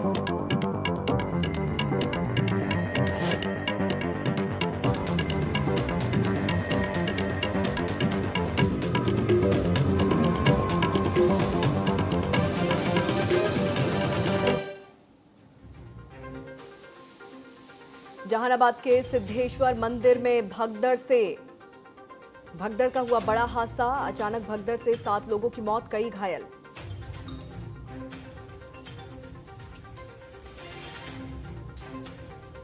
जहानाबाद के सिद्धेश्वर मंदिर में भगदड़ का हुआ बड़ा हादसा। अचानक भगदड़ से 7 लोगों की मौत, कई घायल।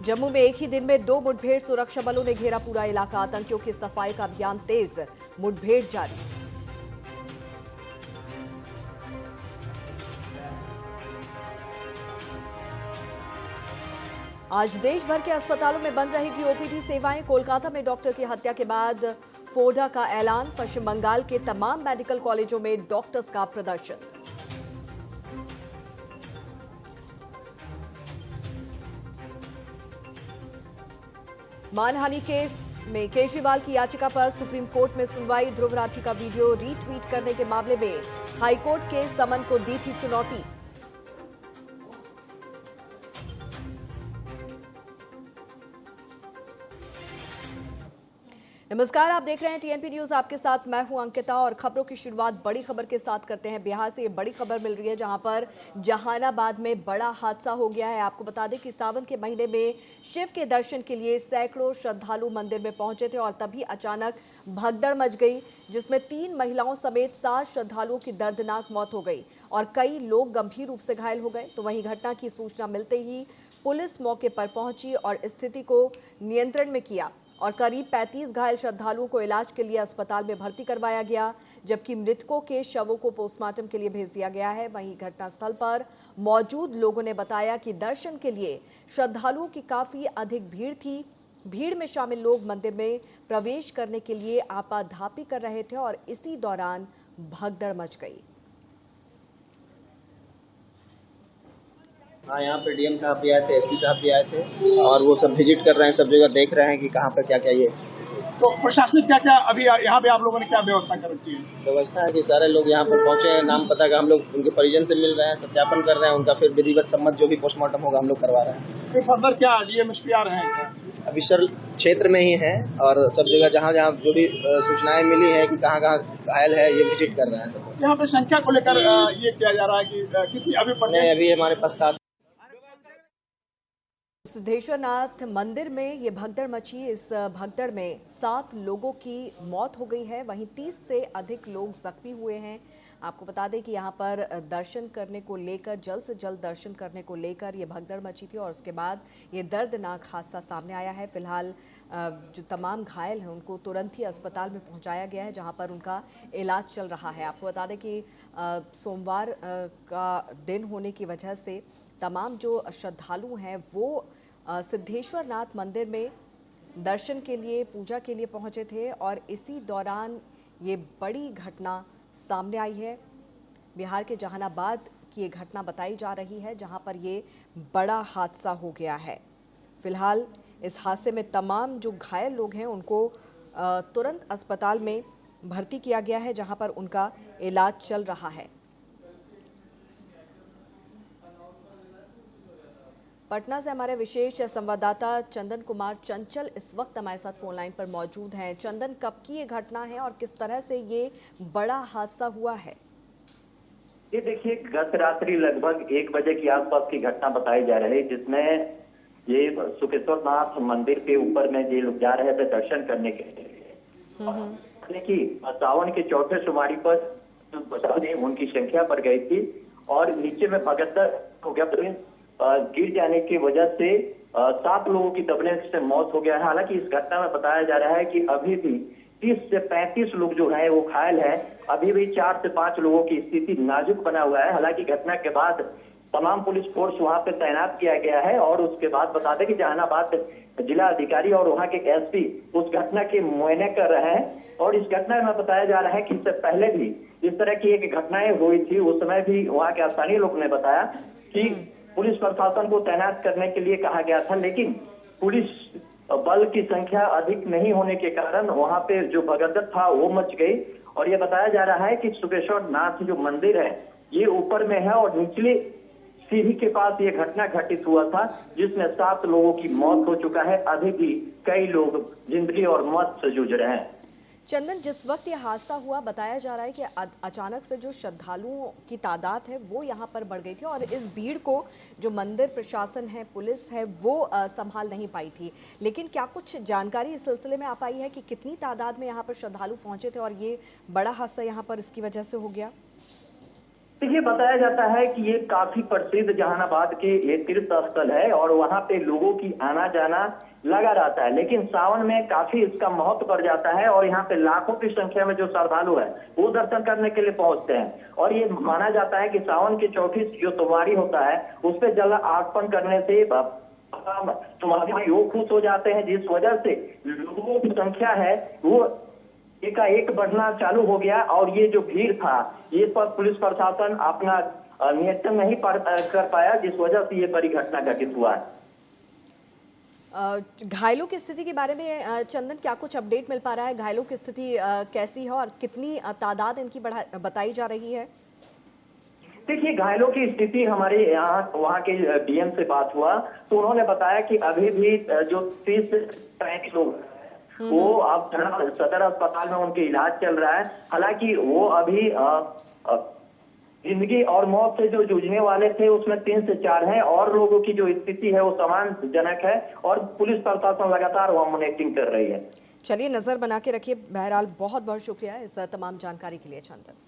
जम्मू में एक ही दिन में 2 मुठभेड़, सुरक्षा बलों ने घेरा पूरा इलाका। आतंकियों की सफाई का अभियान तेज, मुठभेड़ जारी। आज देश भर के अस्पतालों में बंद रहेगी ओपीडी सेवाएं। कोलकाता में डॉक्टर की हत्या के बाद फोडा का ऐलान। पश्चिम बंगाल के तमाम मेडिकल कॉलेजों में डॉक्टर्स का प्रदर्शन। मानहानि केस में केजरीवाल की याचिका पर सुप्रीम कोर्ट में सुनवाई। ध्रुव राठी का वीडियो रीट्वीट करने के मामले में हाईकोर्ट के समन को दी थी चुनौती। नमस्कार, आप देख रहे हैं टीएनपी न्यूज। आपके साथ मैं हूं अंकिता और खबरों की शुरुआत बड़ी खबर के साथ करते हैं। बिहार से ये बड़ी खबर मिल रही है जहां पर जहानाबाद में बड़ा हादसा हो गया है। आपको बता दें कि सावन के महीने में शिव के दर्शन के लिए सैकड़ों श्रद्धालु मंदिर में पहुंचे थे और तभी अचानक भगदड़ मच गई, जिसमें 3 महिलाओं समेत 7 श्रद्धालुओं की दर्दनाक मौत हो गई और कई लोग गंभीर रूप से घायल हो गए। तो वहीं घटना की सूचना मिलते ही पुलिस मौके पर पहुंची और स्थिति को नियंत्रण में किया और करीब 35 घायल श्रद्धालुओं को इलाज के लिए अस्पताल में भर्ती करवाया गया, जबकि मृतकों के शवों को पोस्टमार्टम के लिए भेज दिया गया है। वहीं घटनास्थल पर मौजूद लोगों ने बताया कि दर्शन के लिए श्रद्धालुओं की काफी अधिक भीड़ थी। भीड़ में शामिल लोग मंदिर में प्रवेश करने के लिए आपाधापी कर रहे थे और इसी दौरान भगदड़ मच गई। हाँ, यहाँ पे डीएम साहब भी आए थे, एसपी साहब भी आए थे और वो सब विजिट कर रहे हैं, सब जगह देख रहे हैं कि कहाँ पर क्या क्या ये। तो प्रशासनिक क्या क्या अभी यहाँ पे आप लोगों ने क्या व्यवस्था कर रखी है? व्यवस्था है कि सारे लोग यहाँ पर पहुंचे हैं, नाम पता का हम लोग उनके परिजन से मिल रहे हैं, सत्यापन कर रहे हैं, उनका फिर विधिवत सम्मत जो भी पोस्टमार्टम होगा हम लोग करवा रहे हैं। फिर फर्दर क्या डीएम एसपी आ रहे हैं क्या? अभी सर क्षेत्र में ही है और सब जगह जहाँ जहाँ जो भी सूचनाएं मिली है कि कहाँ कहाँ घायल है ये विजिट कर रहे हैं सब। यहाँ पे संख्या को लेकर ये किया जा रहा है कि कितनी अभी अभी हमारे पास 7। सिद्धेश्वरनाथ मंदिर में ये भगदड़ मची। इस भगदड़ में 7 लोगों की मौत हो गई है, वहीं 30 से अधिक लोग जख्मी हुए हैं। आपको बता दें कि यहाँ पर दर्शन करने को लेकर, जल्द से जल्द दर्शन करने को लेकर ये भगदड़ मची थी और उसके बाद ये दर्दनाक हादसा सामने आया है। फिलहाल जो तमाम घायल हैं उनको तुरंत ही अस्पताल में पहुँचाया गया है, जहाँ पर उनका इलाज चल रहा है। आपको बता दें कि सोमवार का दिन होने की वजह से तमाम जो श्रद्धालु हैं वो सिद्धेश्वरनाथ मंदिर में दर्शन के लिए, पूजा के लिए पहुंचे थे और इसी दौरान ये बड़ी घटना सामने आई है। बिहार के जहानाबाद की ये घटना बताई जा रही है जहां पर ये बड़ा हादसा हो गया है। फिलहाल इस हादसे में तमाम जो घायल लोग हैं उनको तुरंत अस्पताल में भर्ती किया गया है, जहां पर उनका इलाज चल रहा है। पटना से हमारे विशेष संवाददाता चंदन कुमार चंचल इस वक्त हमारे साथ फोन लाइन पर मौजूद हैं। चंदन, कब की ये घटना है और किस तरह से ये बड़ा हादसा हुआ है? ये देखिए, गत रात्रि लगभग 1 बजे के आसपास की घटना बताई जा रही है, जिसमें ये सुकेश्वरनाथ मंदिर के ऊपर में ये लोग जा रहे थे दर्शन करने के लिए। कि सावन के चौथे सोमवारी पर उनकी संख्या बढ़ गई थी और नीचे में भगदड़ हो गया। गिर जाने की वजह से 7 लोगों की दबने से मौत हो गया है। हालांकि इस घटना में बताया जा रहा है कि अभी भी 30 से 35 लोग जो हैं वो घायल हैं। अभी भी 4 से 5 लोगों की स्थिति नाजुक बना हुआ है। हालांकि घटना के बाद तमाम पुलिस फोर्स वहां पे तैनात किया गया है और उसके बाद बता दें कि जहानाबाद जिला अधिकारी और वहां के एसपी उस घटना के मुआयने कर रहे हैं। और इस घटना में बताया जा रहा है कि इससे पहले भी इस तरह की एक घटनाएं हुई थी। उस समय भी वहां के स्थानीय लोग ने बताया कि पुलिस प्रशासन को तैनात करने के लिए कहा गया था, लेकिन पुलिस बल की संख्या अधिक नहीं होने के कारण वहां पे जो भगदड़ था वो मच गई। और ये बताया जा रहा है कि सुकेश्वरनाथ जो मंदिर है ये ऊपर में है और निचले सीढ़ी के पास ये घटना घटित हुआ था, जिसमें 7 लोगों की मौत हो चुका है। अभी भी कई लोग जिंदगी और मौत से जूझ रहे हैं। चंदन, जिस वक्त ये हादसा हुआ बताया जा रहा है कि अचानक से जो श्रद्धालुओं की तादाद है वो यहाँ पर बढ़ गई थी और इस भीड़ को जो मंदिर प्रशासन है, पुलिस है, वो संभाल नहीं पाई थी। लेकिन क्या कुछ जानकारी इस सिलसिले में आ पाई है कि कितनी तादाद में यहाँ पर श्रद्धालु पहुंचे थे और ये बड़ा हादसा यहाँ पर इसकी वजह से हो गया? देखिए, बताया जाता है कि ये काफी प्रसिद्ध जहानाबाद के ये तीर्थ स्थल है और वहाँ पे लोगों की आना जाना लगा रहता है। लेकिन सावन में काफी इसका महत्व बढ़ जाता है और यहाँ पे लाखों की संख्या में जो श्रद्धालु है वो दर्शन करने के लिए पहुंचते हैं। और ये माना जाता है कि सावन की चौथी जो सोमवारी होता है उस पे जल अर्पण करने से तुम्हारे योग खुश हो जाते हैं, जिस वजह से लोगों की संख्या है वो एकाएक बढ़ना चालू हो गया। और ये जो भीड़ था ये पर पुलिस प्रशासन अपना नियंत्रण नहीं कर पाया, जिस वजह से ये बड़ी घटना घटित हुआ है। घायलों की स्थिति के बारे में चंदन क्या कुछ अपडेट मिल पा रहा है? घायलों की स्थिति कैसी है और कितनी तादाद इनकी बताई जा रही है? देखिए, घायलों की स्थिति हमारे यहाँ वहाँ के डीएम से बात हुआ तो उन्होंने बताया कि अभी भी जो 30 से 35 लोग वो अब सदर अस्पताल में उनके इलाज चल रहा है। हालांकि वो अभी जिंदगी और मौत से जो जूझने वाले थे उसमें 3 से 4 हैं और लोगों की जो स्थिति है वो सम्मानजनक है और पुलिस प्रशासन लगातार वहाँ मॉनिटरिंग कर रही है। चलिए, नजर बना के रखिए। बहरहाल बहुत बहुत शुक्रिया इस तमाम जानकारी के लिए चंदन।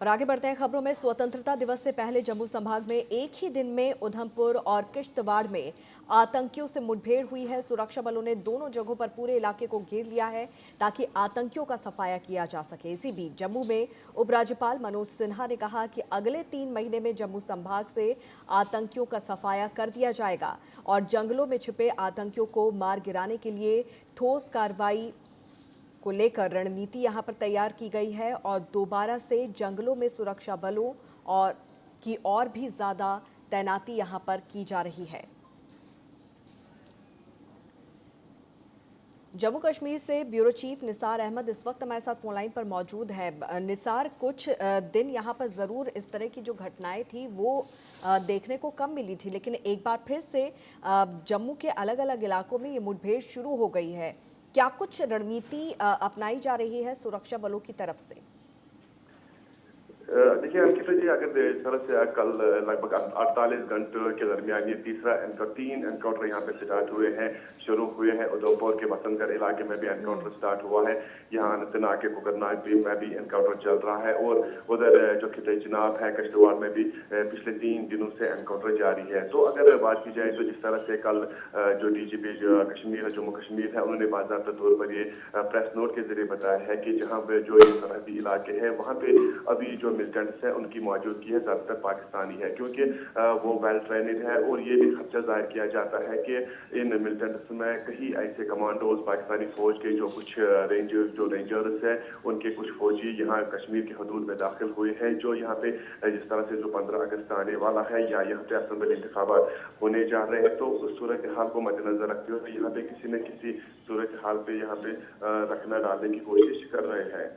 और आगे बढ़ते हैं खबरों में। स्वतंत्रता दिवस से पहले जम्मू संभाग में एक ही दिन में उधमपुर और किश्तवाड़ में आतंकियों से मुठभेड़ हुई है। सुरक्षा बलों ने दोनों जगहों पर पूरे इलाके को घेर लिया है ताकि आतंकियों का सफाया किया जा सके। इसी बीच जम्मू में उपराज्यपाल मनोज सिन्हा ने कहा कि अगले 3 महीने में जम्मू संभाग से आतंकियों का सफाया कर दिया जाएगा और जंगलों में छिपे आतंकियों को मार गिराने के लिए ठोस कार्रवाई को लेकर रणनीति यहां पर तैयार की गई है और दोबारा से जंगलों में सुरक्षा बलों और भी ज्यादा तैनाती यहां पर की जा रही है। जम्मू कश्मीर से ब्यूरो चीफ निसार अहमद इस वक्त हमारे साथ फोन लाइन पर मौजूद है। निसार, कुछ दिन यहाँ पर ज़रूर इस तरह की जो घटनाएं थी वो देखने को कम मिली थी, लेकिन एक बार फिर से जम्मू के अलग अलग इलाकों में ये मुठभेड़ शुरू हो गई है। क्या कुछ रणनीति अपनाई जा रही है सुरक्षा बलों की तरफ से? देखिए अंकिता जी, अगर इस तरह से कल लगभग 48 घंटों के दरमियान ये तीन एनकाउंटर यहाँ पे स्टार्ट हुए हैं, शुरू हुए हैं। उधमपुर के बसंतगढ़ इलाके में भी एनकाउंटर स्टार्ट हुआ है, यहाँ अनंतनाग के कुकरनाग में भी एनकाउंटर चल रहा है और उधर जो खिते चिनाब है किश्तवाड़ में भी पिछले 3 दिनों से एनकाउंटर जारी है। तो अगर बात की जाए तो जिस तरह से कल जो डीजीपी कश्मीर है, जम्मू कश्मीर है, उन्होंने बाकायदा तौर पर ये प्रेस नोट के जरिए बताया है कि जहाँ पे जो ये सरहदी इलाके है वहाँ पे अभी जो मिलिटेंट्स है उनकी मौजूदगी है ज्यादातर पाकिस्तानी है, क्योंकि वो वेल ट्रेनिड है और ये भी खर्चा जाहिर किया जाता है कि इन मिलिटेंट्स में कहीं ऐसे कमांडोज पाकिस्तानी फौज के जो कुछ रेंजर्स है उनके कुछ फौजी यहाँ कश्मीर के हदूद में दाखिल हुए हैं, जो यहाँ पे जिस तरह से जो 15 अगस्त आने वाला है या यहाँ पे असेंबली इंतखाबात होने जा रहे हैं, तो उस सूरत हाल को मद्देनजर रखते हुए यहाँ पे किसी न किसी सूरत हाल पे यहाँ पे रखना डालने की कोशिश कर रहे हैं।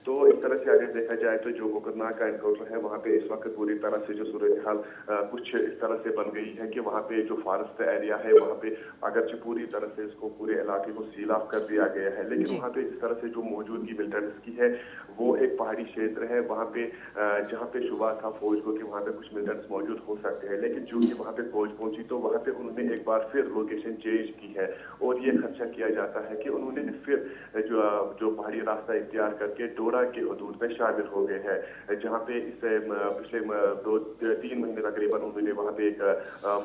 तो इस तरह से अगर देखा जाए तो जो कोकरनाग का एनकाउंटर है वहाँ पे इस वक्त पूरी तरह से जो सूरत हाल कुछ इस तरह से बन गई है कि वहाँ पे जो फॉरेस्ट एरिया है वहाँ पे अगरचे पूरी तरह से इसको पूरे इलाके को सील ऑफ कर दिया गया है, लेकिन वहाँ पे इस तरह से जो मौजूदगी मिलिटेंट्स की है वो एक पहाड़ी क्षेत्र है, वहाँ पे जहाँ पे शुबा था फौज को कि वहाँ पे कुछ मिलिटेंट्स मौजूद हो सकते हैं, लेकिन चूंकि वहाँ पे फौज पहुंची तो वहाँ पे उन्होंने एक बार फिर लोकेशन चेंज की है और ये खर्चा किया जाता है कि उन्होंने फिर जो पहाड़ी रास्ता इख्तियार करके डोडा के हदूद में शामिल हो गए हैं, जहाँ पे इस पिछले 2-3 महीने तकरीबन उन्होंने वहाँ पे एक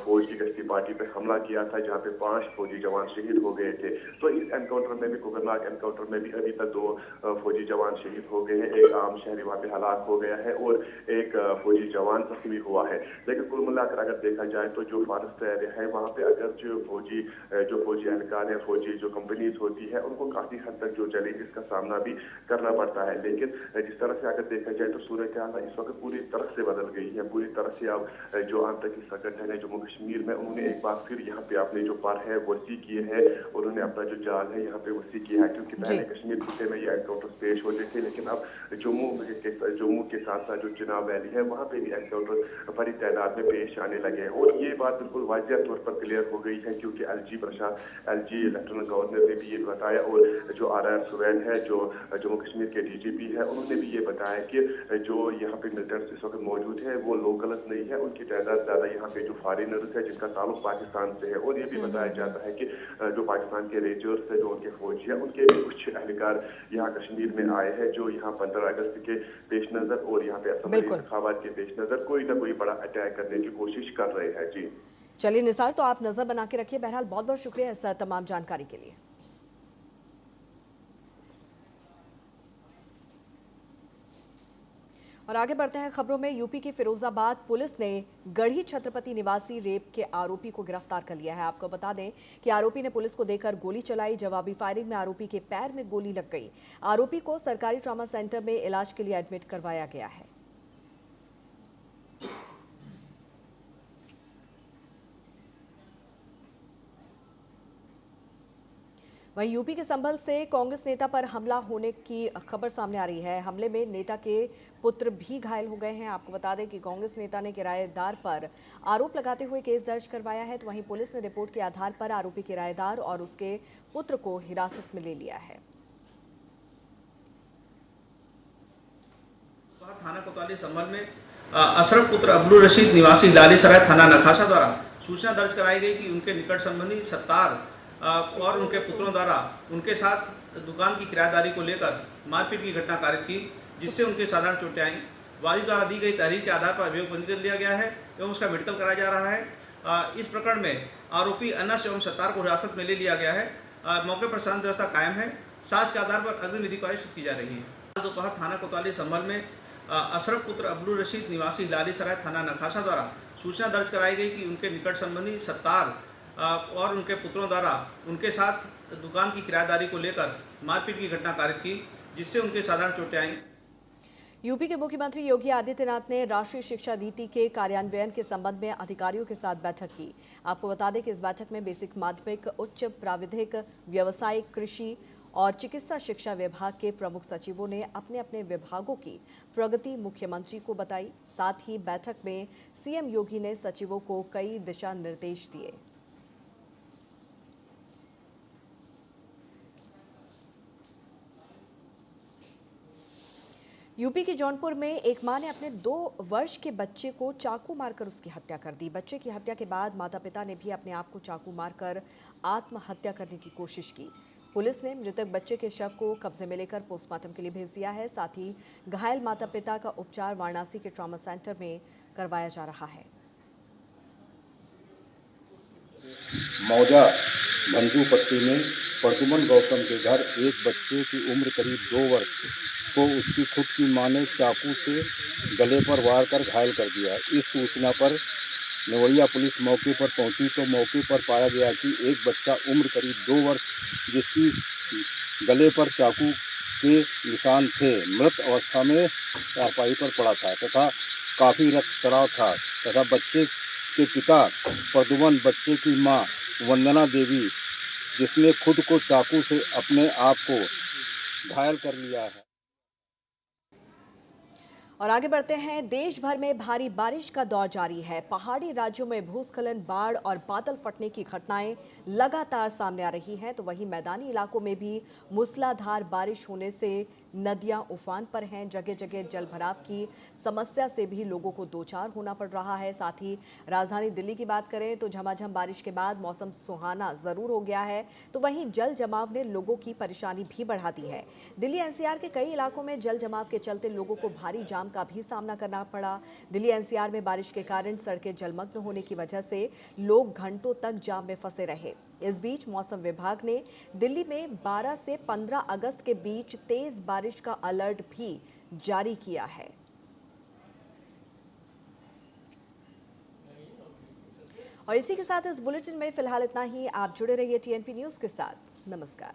फौज की गश्ती पार्टी पे हमला किया था जहाँ पे 5 फौजी जवान शहीद हो गए थे। तो इस एनकाउंटर में भी कोकरनाग एनकाउंटर में भी अभी तक 2 फौजी जवान शहीद हो गए हैं, एक आम शहरी वहाँ पे हलाक हो गया है और एक फौजी जवान जख्मी हुआ है। लेकिन कुल मिलाकर अगर देखा जाए तो जो फॉरेस्ट एरिया है वहाँ पे अगर जो फौजी एहलकार है, फौजी जो कंपनीज होती है उनको काफी हद तक जो चैलेंजेस का सामना भी करना पड़ता है। है। लेकिन जिस तरह से अगर देखा जाए तो सूरत हाल इस वक्त पूरी तरह से बदल गई है। पूरी तरह से अब जो आतंकी संगठन है जम्मू कश्मीर में, उन्होंने एक बार फिर यहाँ पे अपने जो पर है वसी किए हैं, उन्होंने अपना जो जाल है यहाँ पे वसी किया है। क्योंकि पहले कश्मीर खिते में ये एनकाउंटर पेश होते थे, लेकिन अब जम्मू के साथ साथ जो चिनाब वैली है वहाँ पे भी एनकाउंटर बड़ी तादाद में पेश आने लगे हैं। और ये बात बिल्कुल वाज़िया तौर पर क्लियर हो गई है, क्योंकि एलजी लेफ्टिनेंट गवर्नर ने भी ये बताया, और जो RR सुवैन है जो जम्मू कश्मीर के DGP है, उन्होंने भी ये बताया कि जो यहाँ पे मिलिटेंट्स इस वक्त मौजूद है वो लोकल्स नहीं है, उनकी तादाद ज़्यादा यहाँ पे जो फॉरेनर्स है जिनका ताल्लुक पाकिस्तान से है। और ये भी बताया जाता है कि जो पाकिस्तान के रेंजर्स है, जो उनके फौजी है, उनके भी कुछ एहलकार यहाँ कश्मीर में आए हैं, जो यहाँ 15 अगस्त के पेश नज़र और यहाँ पे असेंबली इंतखाबात के पेश नज़र कोई ना कोई बड़ा अटैक करने की कोशिश कर रहे हैं। जी चलिए निसार, तो आप नजर बना के रखिए। बहरहाल बहुत बहुत शुक्रिया इस तमाम जानकारी के लिए। और आगे बढ़ते हैं खबरों में। यूपी के फिरोजाबाद पुलिस ने गढ़ी छत्रपति निवासी रेप के आरोपी को गिरफ्तार कर लिया है। आपको बता दें कि आरोपी ने पुलिस को देखकर गोली चलाई। जवाबी फायरिंग में आरोपी के पैर में गोली लग गई। आरोपी को सरकारी ट्रॉमा सेंटर में इलाज के लिए एडमिट करवाया गया है। वहीं यूपी के संभल से कांग्रेस नेता पर हमला होने की खबर सामने आ रही है। हमले में नेता के पुत्र भी घायल हो गए हैं। आपको बता दें कि कांग्रेस नेता ने किराएदार पर आरोप लगाते हुए केस दर्ज करवाया है। तो वहीं पुलिस ने रिपोर्ट के आधार पर आरोपी किराएदार और उसके पुत्र को हिरासत में ले लिया है। थाना कोतवाली संभल में अशरफ पुत्र अब्दुल रशीद निवासी लालीसराय थाना नखासा द्वारा सूचना दर्ज कराई गई कि उनके निकट संबंधी सत्तार और उनके पुत्रों द्वारा उनके साथ दुकान की किराएदारी को लेकर मारपीट की घटना कारित की, जिससे उनके साधारण चोटें आईं। वादी द्वारा दी गई तहरीर के आधार पर अभियोग पंजीकृत लिया गया है एवं उसका मेडिकल कराया जा रहा है। इस प्रकरण में आरोपी अनस एवं सत्तार को हिरासत में ले लिया गया है। मौके पर शांति व्यवस्था कायम है। साक्ष्य के आधार पर अग्रिम विधि कार्रवाई की जा रही है। आज दोपहर थाना कोतवाली संभल में अशरफ पुत्र अब्दुल रशीद निवासी लालीसराय थाना नखासा द्वारा सूचना दर्ज कराई गई कि उनके निकट संबंधी सत्तार और उनके पुत्रों द्वारा उनके साथ दुकान की किराएदारी को लेकर मारपीट की घटना कारित की, जिससे उनके साधारण चोटें आईं। यूपी के मुख्यमंत्री योगी आदित्यनाथ ने राष्ट्रीय शिक्षा नीति के कार्यान्वयन के संबंध में अधिकारियों के साथ बैठक की। आपको बता दें कि इस बैठक में बेसिक माध्यमिक, उच्च प्राविधिक, व्यावसायिक, कृषि और चिकित्सा शिक्षा विभाग के प्रमुख सचिवों ने अपने अपने विभागों की प्रगति मुख्यमंत्री को बताई। साथ ही बैठक में सीएम योगी ने सचिवों को कई दिशा निर्देश दिए। यूपी के जौनपुर में एक मां ने अपने 2 वर्ष के बच्चे को चाकू मारकर उसकी हत्या कर दी। बच्चे की हत्या के बाद माता पिता ने भी अपने आप को चाकू मारकर आत्महत्या करने की कोशिश की। पुलिस ने मृतक बच्चे के शव को कब्जे में लेकर पोस्टमार्टम के लिए भेज दिया है। साथ ही घायल माता पिता का उपचार वाराणसी के ट्रॉमा सेंटर में करवाया जा रहा है। मौजा भंजूपट्टी में प्रदुमन गौतम के घर एक बच्चे की उम्र करीब 2 वर्ष को उसकी खुद की मां ने चाकू से गले पर वार कर घायल कर दिया। इस सूचना पर नेवड़िया पुलिस मौके पर पहुंची तो मौके पर पाया गया कि एक बच्चा उम्र करीब 2 वर्ष जिसकी गले पर चाकू के निशान थे, मृत अवस्था में चारपाई पर पड़ा था तथा काफ़ी रक्तस्राव था तथा बच्चे के पिता प्रदुमन, बच्चे की मां वंदना देवी, जिसने खुद को चाकू से अपने आप को घायल कर लिया है। और आगे बढ़ते हैं। देश भर में भारी बारिश का दौर जारी है। पहाड़ी राज्यों में भूस्खलन, बाढ़ और बादल फटने की घटनाएं लगातार सामने आ रही हैं। तो वहीं मैदानी इलाकों में भी मूसलाधार बारिश होने से नदियां उफान पर हैं। जगह जगह जलभराव की समस्या से भी लोगों को दो चार होना पड़ रहा है। साथ ही राजधानी दिल्ली की बात करें तो झमाझम बारिश के बाद मौसम सुहाना जरूर हो गया है, तो वहीं जल जमाव ने लोगों की परेशानी भी बढ़ा दी है। दिल्ली एनसीआर के कई इलाकों में जल जमाव के चलते लोगों को भारी जाम का भी सामना करना पड़ा। दिल्ली एनसीआर में बारिश के कारण सड़कें जलमग्न होने की वजह से लोग घंटों तक जाम में फंसे रहे। इस बीच मौसम विभाग ने दिल्ली में 12 से 15 अगस्त के बीच तेज बारिश का अलर्ट भी जारी किया है। और इसी के साथ इस बुलेटिन में फिलहाल इतना ही। आप जुड़े रहिए टीएनपी न्यूज के साथ। नमस्कार।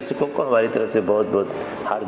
शिक्षकों को हमारी तरफ से बहुत बहुत हार्दिक